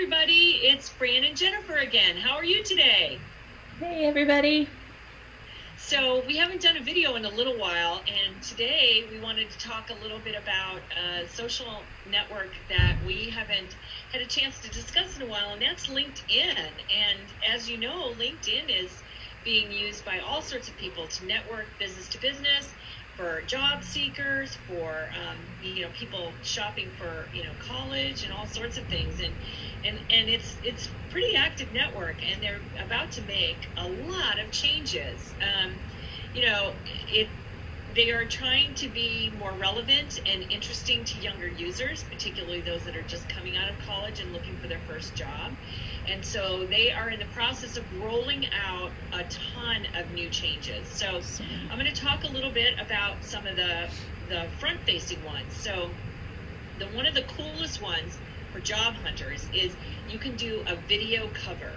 everybody, it's Fran and Jennifer again. How are you today? Hey everybody. So we haven't done a video in a little while, and today we wanted to talk a little bit about a social network that we haven't had a chance to discuss in a while, and that's LinkedIn. And as you know, LinkedIn is being used by all sorts of people to network business to business, for job seekers, for people shopping for college and all sorts of things, and it's pretty active network, and they're about to make a lot of changes. They are trying to be more relevant and interesting to younger users, particularly those that are just coming out of college and looking for their first job. And so they are in the process of rolling out a ton of new changes. So I'm going to talk a little bit about some of the front-facing ones. So one of the coolest ones for job hunters is you can do a video cover.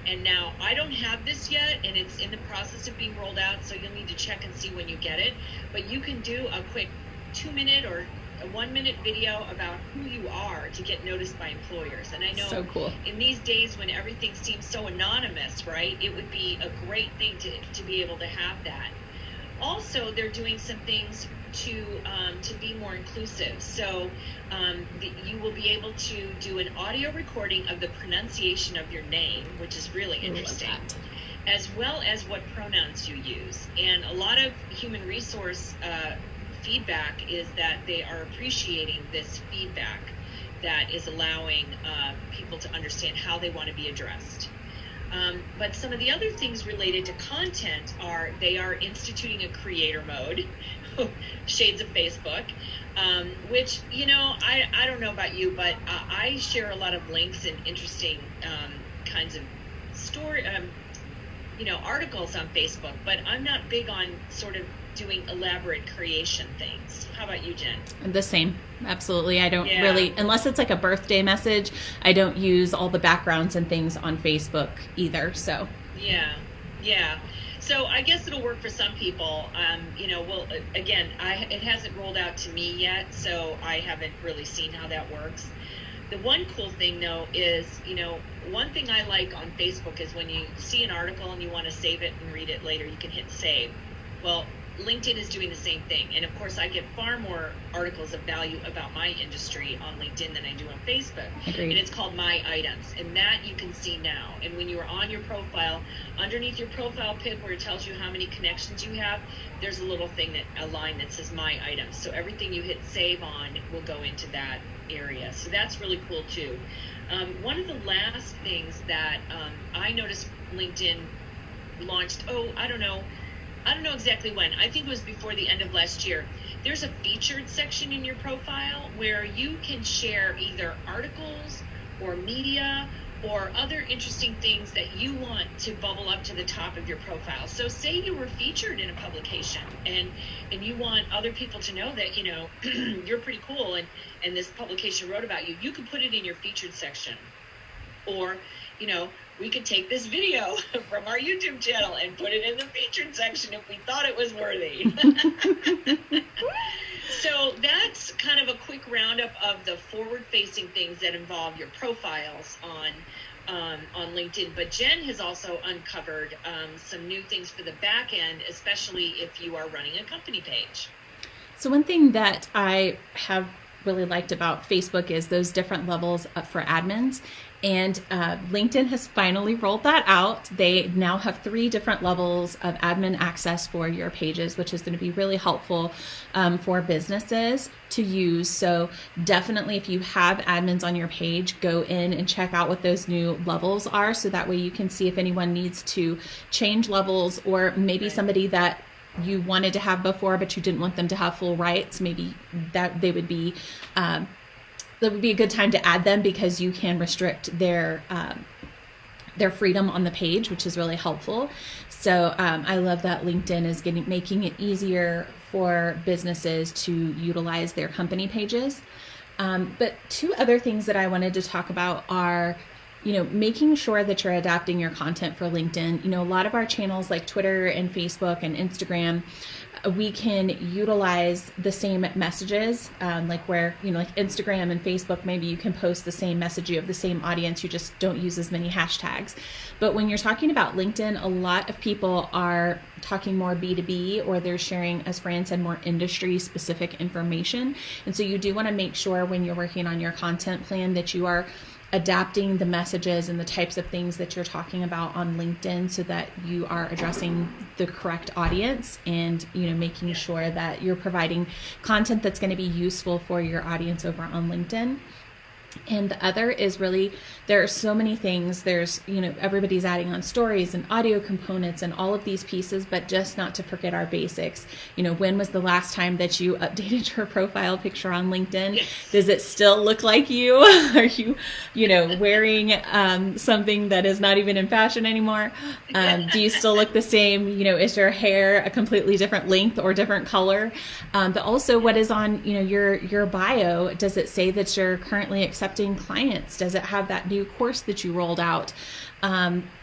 And now I don't have this yet, and it's in the process of being rolled out, so you'll need to check and see when you get it. But you can do a quick 2-minute or a 1-minute video about who you are to get noticed by employers. And I know so cool. In these days when everything seems so anonymous, right, it would be a great thing to be able to have that. Also, they're doing some things to be more inclusive. So you will be able to do an audio recording of the pronunciation of your name, which is really interesting, as well as what pronouns you use. And a lot of human resource feedback is that they are appreciating this feedback that is allowing people to understand how they want to be addressed. But some of the other things related to content are they are instituting a creator mode, shades of Facebook, which, I don't know about you, but I share a lot of links and interesting kinds of story, articles on Facebook, but I'm not big on sort of doing elaborate creation things. How about you, Jen? The same. Absolutely. I don't really, unless it's like a birthday message, I don't use all the backgrounds and things on Facebook either. So yeah. So I guess it'll work for some people. It hasn't rolled out to me yet, so I haven't really seen how that works. The one cool thing, though, is, one thing I like on Facebook is when you see an article and you want to save it and read it later, you can hit save. Well, LinkedIn is doing the same thing. And of course, I get far more articles of value about my industry on LinkedIn than I do on Facebook. Agreed. And it's called My Items. And that you can see now. And when you're on your profile, underneath your profile pic where it tells you how many connections you have, there's a little thing, a line that says My Items. So everything you hit save on will go into that area. So that's really cool too. One of the last things that I noticed LinkedIn launched, I don't know exactly when. I think it was before the end of last year. There's a featured section in your profile where you can share either articles or media or other interesting things that you want to bubble up to the top of your profile. So say you were featured in a publication and you want other people to know that, you're pretty cool and this publication wrote about you. You could put it in your featured section. Or, we could take this video from our YouTube channel and put it in the featured section if we thought it was worthy. So that's kind of a quick roundup of the forward-facing things that involve your profiles on LinkedIn. But Jen has also uncovered some new things for the back end, especially if you are running a company page. So one thing that I have really liked about Facebook is those different levels for admins. And LinkedIn has finally rolled that out. They now have 3 different levels of admin access for your pages, which is going to be really helpful for businesses to use. So definitely if you have admins on your page, go in and check out what those new levels are. So that way you can see if anyone needs to change levels, or maybe somebody that you wanted to have before, but you didn't want them to have full rights. Maybe that would be a good time to add them, because you can restrict their freedom on the page, which is really helpful. So I love that LinkedIn is making it easier for businesses to utilize their company pages. But 2 other things that I wanted to talk about are making sure that you're adapting your content for LinkedIn. A lot of our channels like Twitter and Facebook and Instagram, we can utilize the same messages, like where, like Instagram and Facebook, maybe you can post the same message, you have the same audience, you just don't use as many hashtags. But when you're talking about LinkedIn, a lot of people are talking more B2B, or they're sharing, as Fran said, more industry specific information. And so you do want to make sure when you're working on your content plan that you are adapting the messages and the types of things that you're talking about on LinkedIn so that you are addressing the correct audience, and making sure that you're providing content that's going to be useful for your audience over on LinkedIn. And the other is really, there are so many things. There's, everybody's adding on stories and audio components and all of these pieces, but just not to forget our basics. When was the last time that you updated your profile picture on LinkedIn? Yes. Does it still look like you? Are you, wearing something that is not even in fashion anymore? Do you still look the same? Is your hair a completely different length or different color? But also, what is on, your bio? Does it say that you're currently accepting clients? Does it have that new course that you rolled out?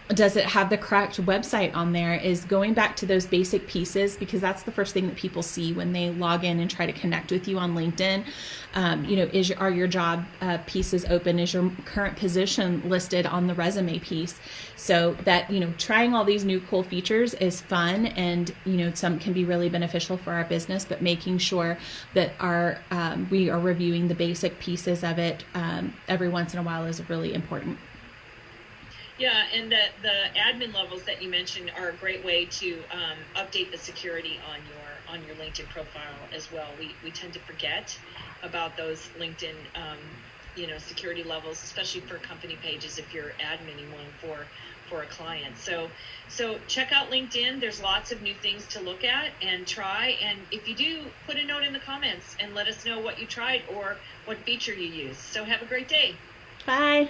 Does it have the correct website on there? Is going back to those basic pieces, because that's the first thing that people see when they log in and try to connect with you on LinkedIn. Are your job pieces open? Is your current position listed on the resume piece? So that, trying all these new cool features is fun, and, some can be really beneficial for our business, but making sure that we are reviewing the basic pieces of it every once in a while is really important. Yeah, and the admin levels that you mentioned are a great way to update the security on your LinkedIn profile as well. We tend to forget about those LinkedIn security levels, especially for company pages if you're adminning one for a client. So check out LinkedIn. There's lots of new things to look at and try. And if you do, put a note in the comments and let us know what you tried or what feature you used. So have a great day. Bye.